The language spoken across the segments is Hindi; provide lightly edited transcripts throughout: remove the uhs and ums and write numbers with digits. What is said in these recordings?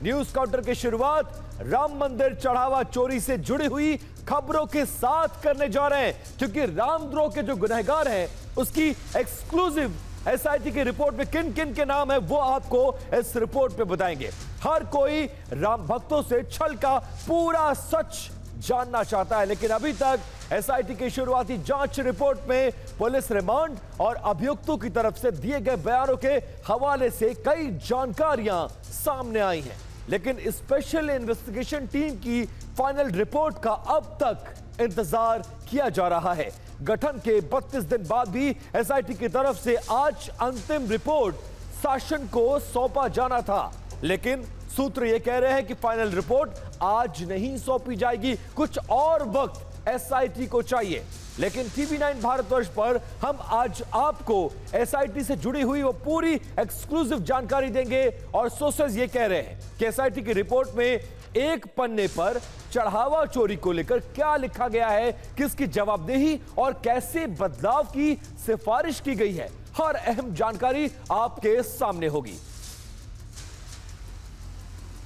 न्यूज काउंटर की शुरुआत राम मंदिर चढ़ावा चोरी से जुड़ी हुई खबरों के साथ करने जा रहे हैं, क्योंकि रामद्रोह के जो गुनहगार हैं उसकी एक्सक्लूसिव एसआईटी की रिपोर्ट में किन किन के नाम है वो आपको इस रिपोर्ट में बताएंगे। हर कोई राम भक्तों से छल का पूरा सच जानना चाहता है, लेकिन अभी तक एसआईटी की शुरुआती जांच रिपोर्ट में पुलिस रिमांड और अभियुक्तों की तरफ से दिए गए बयानों के हवाले से कई जानकारियां सामने आई हैं, लेकिन स्पेशल इन्वेस्टिगेशन टीम की फाइनल रिपोर्ट का अब तक इंतजार किया जा रहा है। गठन के 32 दिन बाद भी एसआईटी की तरफ से आज अंतिम रिपोर्ट शासन को सौंपा जाना था, लेकिन सूत्र यह कह रहे हैं कि फाइनल रिपोर्ट आज नहीं सौंपी जाएगी, कुछ और वक्त एसआईटी को चाहिए। लेकिन टीवी9 भारतवर्ष पर हम आज आपको एसआईटी से जुड़ी हुई वो पूरी एक्सक्लूसिव जानकारी देंगे और सोर्सेज ये कह रहे हैं कि एसआईटी की रिपोर्ट में एक पन्ने पर चढ़ावा चोरी को लेकर क्या लिखा गया है, किसकी जवाबदेही और कैसे बदलाव की सिफारिश की गई है, हर अहम जानकारी आपके सामने होगी।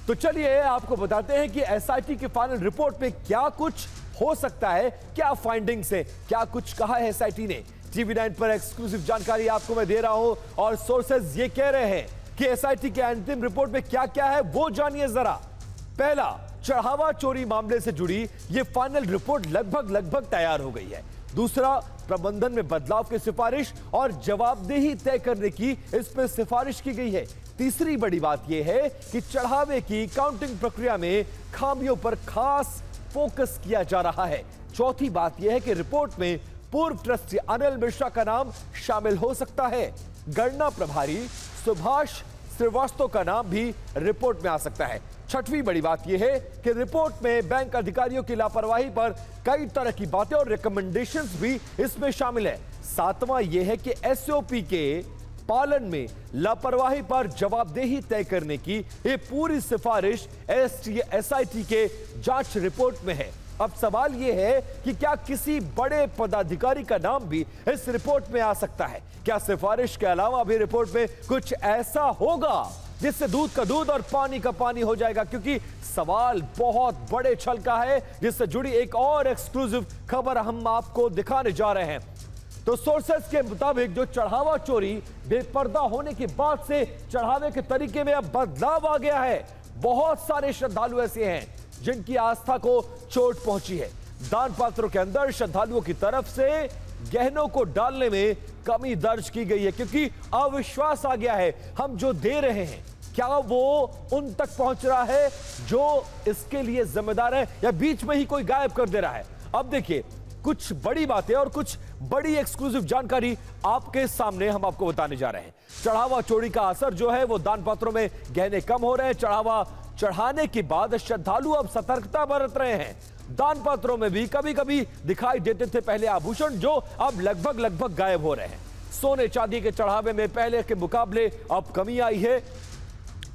तो चलिए आपको बताते हैं कि एसआईटी की फाइनल रिपोर्ट में क्या कुछ हो सकता है, क्या फाइंडिंग्स है, क्या कुछ कहा है एसआईटी ने। टीवी9 पर एक्सक्लूसिव जानकारी आपको मैं दे रहा हूं और सोर्सेज ये कह रहे हैं कि एसआईटी के अंतिम रिपोर्ट में क्या क्या है वो जानिए जरा। पहला, चढ़ावा चोरी मामले से जुड़ी ये फाइनल रिपोर्ट लगभग तैयार हो गई है। दूसरा, प्रबंधन में बदलाव की सिफारिश और जवाबदेही तय करने की इस पर सिफारिश की गई है। तीसरी बड़ी बात यह है कि चढ़ावे की काउंटिंग प्रक्रिया में खामियों पर खास फोकस किया जा रहा है। चौथी बात यह है कि रिपोर्ट में पूर्व ट्रस्टी अनिल मिश्रा का नाम शामिल हो सकता है। गणना प्रभारी सुभाष श्रीवास्तव का नाम भी रिपोर्ट में आ सकता है। छठवीं बड़ी बात यह है कि रिपोर्ट में बैंक अधिकारियों की लापरवाही पर कई तरह की बातें और रिकमेंडेशंस भी इसमें शामिल है। सातवां यह है कि एसओपी के पालन में लापरवाही पर जवाबदेही तय करने की ये पूरी सिफारिश एसआईटी के जांच रिपोर्ट में है। अब सवाल यह है कि क्या किसी बड़े पदाधिकारी का नाम भी इस रिपोर्ट में आ सकता है? क्या सिफारिश के अलावा भी रिपोर्ट में कुछ ऐसा होगा जिससे दूध का दूध और पानी का पानी हो जाएगा? क्योंकि सवाल बहुत बड़े छल का है, जिससे जुड़ी एक और एक्सक्लूसिव खबर हम आपको दिखाने जा रहे हैं। तो सोर्सेस के मुताबिक जो चढ़ावा चोरी बेपर्दा होने के बाद से चढ़ावे के तरीके में अब बदलाव आ गया है। बहुत सारे श्रद्धालु ऐसे हैं जिनकी आस्था को चोट पहुंची है। दान पात्रों के अंदर श्रद्धालुओं की तरफ से गहनों को डालने में कमी दर्ज की गई है, क्योंकि अविश्वास आ गया है हम जो दे रहे हैं क्या वो उन तक पहुंच रहा है जो इसके लिए जिम्मेदार है, या बीच में ही कोई गायब कर दे रहा है। अब देखिए, कुछ बड़ी बातें और कुछ बड़ी एक्सक्लूसिव जानकारी आपके सामने हम आपको बताने जा रहे हैं। चढ़ावा चोरी का असर जो है वो दान पात्रों में गहने कम हो रहे हैं। चढ़ावा चढ़ाने के बाद श्रद्धालु अब सतर्कता बरत रहे हैं। दान पात्रों में भी कभी कभी दिखाई देते थे पहले आभूषण, जो अब लगभग गायब हो रहे हैं। सोने चांदी के चढ़ावे में पहले के मुकाबले अब कमी आई है।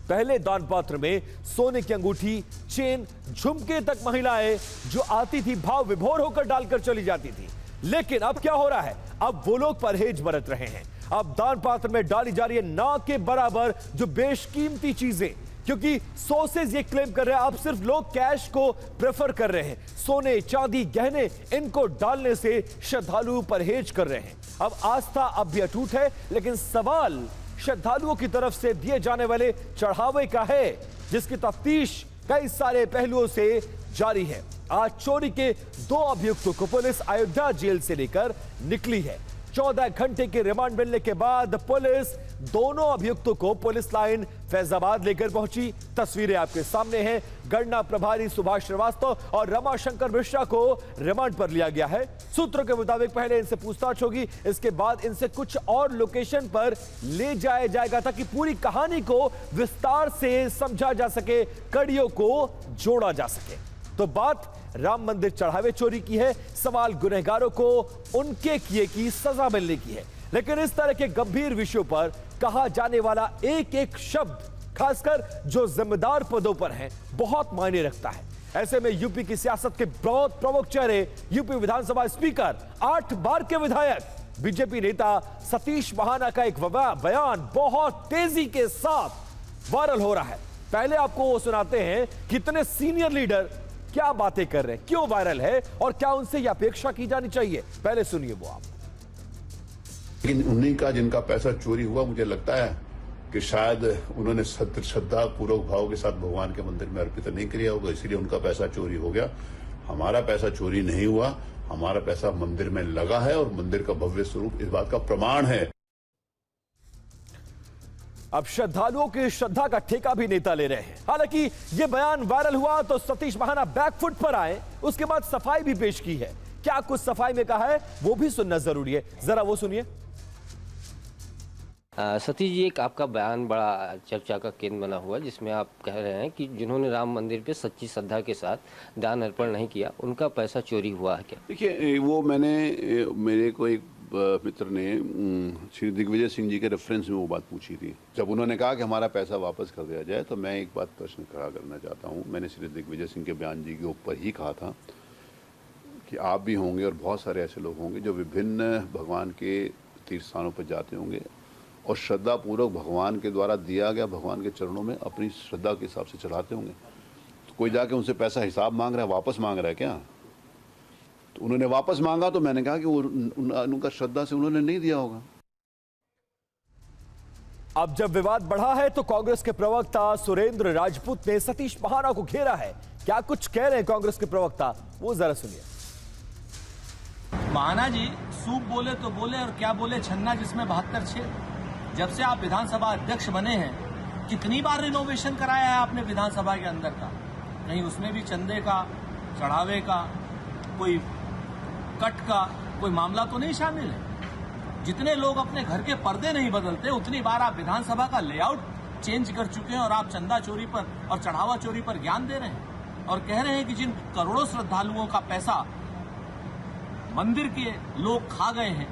पहले दान पात्र में सोने की अंगूठी, चेन, झुमके तक महिलाएं जो आती थी भाव विभोर होकर डालकर चली जाती थी, लेकिन अब क्या हो रहा है? अब वो लोग परहेज बरत रहे हैं। अब दान पात्र में डाली जा रही है ना के बराबर जो बेशकीमती चीजें, क्योंकि सोर्सेज ये क्लेम कर रहे हैं अब सिर्फ लोग कैश को प्रेफर कर रहे हैं। सोने, चांदी, गहने इनको डालने से श्रद्धालु परहेज कर रहे हैं। अब आस्था अब भी अटूट है, लेकिन सवाल श्रद्धालुओं की तरफ से दिए जाने वाले चढ़ावे का है, जिसकी तफ्तीश कई सारे पहलुओं से जारी है। आज चोरी के 2 अभियुक्तों को पुलिस अयोध्या जेल से लेकर निकली है। 14 घंटे के रिमांड मिलने के बाद पुलिस दोनों अभियुक्तों को पुलिस लाइन फैजाबाद लेकर पहुंची। तस्वीरें आपके सामने हैं। गणना प्रभारी सुभाष श्रीवास्तव और रमाशंकर मिश्रा को रिमांड पर लिया गया है। सूत्रों के मुताबिक पहले इनसे पूछताछ होगी, इसके बाद इनसे कुछ और लोकेशन पर ले जाया जाएगा ताकि पूरी कहानी को विस्तार से समझा जा सके, कड़ियों को जोड़ा जा सके। तो बात राम मंदिर चढ़ावे चोरी की है। सवाल गुनहगारों को उनके किए की सजा मिलने की है, लेकिन इस तरह के गंभीर विषयों पर कहा जाने वाला एक एक शब्द, खासकर जो जिम्मेदार पदों पर हैं, बहुत मायने रखता है। ऐसे में यूपी की सियासत के बहुत प्रमुख चेहरे, यूपी विधानसभा स्पीकर, 8 बार के विधायक, बीजेपी नेता सतीश महाना का एक बयान बहुत तेजी के साथ वायरल हो रहा है। पहले आपको वो सुनाते हैं कितने सीनियर लीडर क्या बातें कर रहे हैं, क्यों वायरल है और क्या उनसे यह अपेक्षा की जानी चाहिए। पहले सुनिए वो आप। लेकिन उन्हीं का जिनका पैसा चोरी हुआ, मुझे लगता है कि शायद उन्होंने श्रद्धा पूर्वक भाव के साथ भगवान के मंदिर में अर्पित नहीं किया होगा, इसलिए उनका पैसा चोरी हो गया। हमारा पैसा चोरी नहीं हुआ, हमारा पैसा मंदिर में लगा है और मंदिर का भव्य स्वरूप इस बात का प्रमाण है। अब श्रद्धालुओं की श्रद्धा का ठेका भी नेता ले रहे हैं। हालांकि यह बयान वायरल हुआ तो सतीश महाना बैकफुट पर आए, उसके बाद सफाई भी पेश की है। क्या कुछ सफाई में कहा है वो भी सुनना जरूरी है, जरा वो सुनिए। सतीश जी, एक आपका बयान बड़ा चर्चा का केंद्र बना हुआ है, जिसमें आप कह रहे हैं कि जिन्होंने राम मंदिर पे सच्ची श्रद्धा के साथ दान अर्पण नहीं किया, उनका पैसा चोरी हुआ है क्या? देखिए, वो मेरे को एक मित्र ने श्री दिग्विजय सिंह जी के रेफरेंस में वो बात पूछी थी। जब उन्होंने कहा कि हमारा पैसा वापस कर दिया जाए, तो मैं एक बात प्रश्न खड़ा करना चाहता हूँ। मैंने श्री दिग्विजय सिंह के बयान जी के ऊपर ही कहा था कि आप भी होंगे और बहुत सारे ऐसे लोग होंगे जो विभिन्न भगवान के तीर्थ स्थानों पर जाते होंगे और श्रद्धा पूर्वक भगवान के द्वारा दिया गया भगवान के चरणों में अपनी श्रद्धा के हिसाब से चढ़ाते होंगे। तो कोई जाके उनसे पैसा हिसाब मांग रहा है, वापस मांग रहा है क्या? तो उन्होंने वापस मांगा तो मैंने कहा कि वो उनका श्रद्धा से उन्होंने नहीं दिया होगा। अब जब विवाद बढ़ा है तो कांग्रेस के प्रवक्ता सुरेंद्र राजपूत ने सतीश महाना को घेरा है। क्या कुछ कह रहे हैं कांग्रेस के प्रवक्ता, वो जरा सुनिए। महाना जी सूप बोले तो बोले और क्या बोले छन्ना जिसमें 72 छेद। जब से आप विधानसभा अध्यक्ष बने हैं, कितनी बार रिनोवेशन कराया है आपने विधानसभा के अंदर का? कहीं उसमें भी चंदे का, चढ़ावे का, कोई कट का कोई मामला तो नहीं शामिल है? जितने लोग अपने घर के पर्दे नहीं बदलते, उतनी बार आप विधानसभा का लेआउट चेंज कर चुके हैं और आप चंदा चोरी पर और चढ़ावा चोरी पर ज्ञान दे रहे हैं और कह रहे हैं कि जिन करोड़ों श्रद्धालुओं का पैसा मंदिर के लोग खा गए हैं,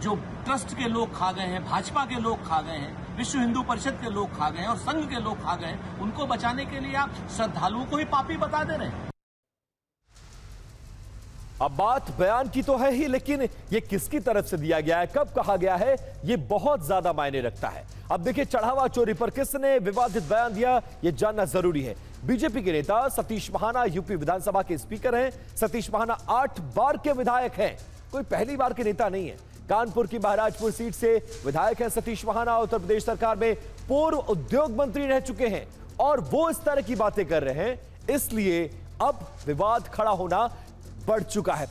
जो ट्रस्ट के लोग खा गए हैं, भाजपा के लोग खा गए हैं, विश्व हिंदू परिषद के लोग खा गए हैं और संघ के लोग खा गए हैं, उनको बचाने के लिए आप श्रद्धालुओं को ही पापी बता दे रहे हैं। अब बात बयान की तो है ही, लेकिन ये किसकी तरफ से दिया गया है, कब कहा गया है, ये बहुत ज्यादा मायने रखता है। अब देखिए, चढ़ावा चोरी पर किसने विवादित बयान दिया, ये जानना जरूरी है। बीजेपी के नेता सतीश महाना यूपी विधानसभा के स्पीकर हैं। सतीश महाना 8 बार के विधायक हैं, कोई पहली बार के नेता नहीं है। कानपुर की महाराजपुर सीट से विधायक हैं सतीश महाना। उत्तर प्रदेश सरकार में पूर्व उद्योग मंत्री रह चुके हैं और वो इस तरह की बातें कर रहे हैं, इसलिए अब विवाद खड़ा होना बढ़ चुका है।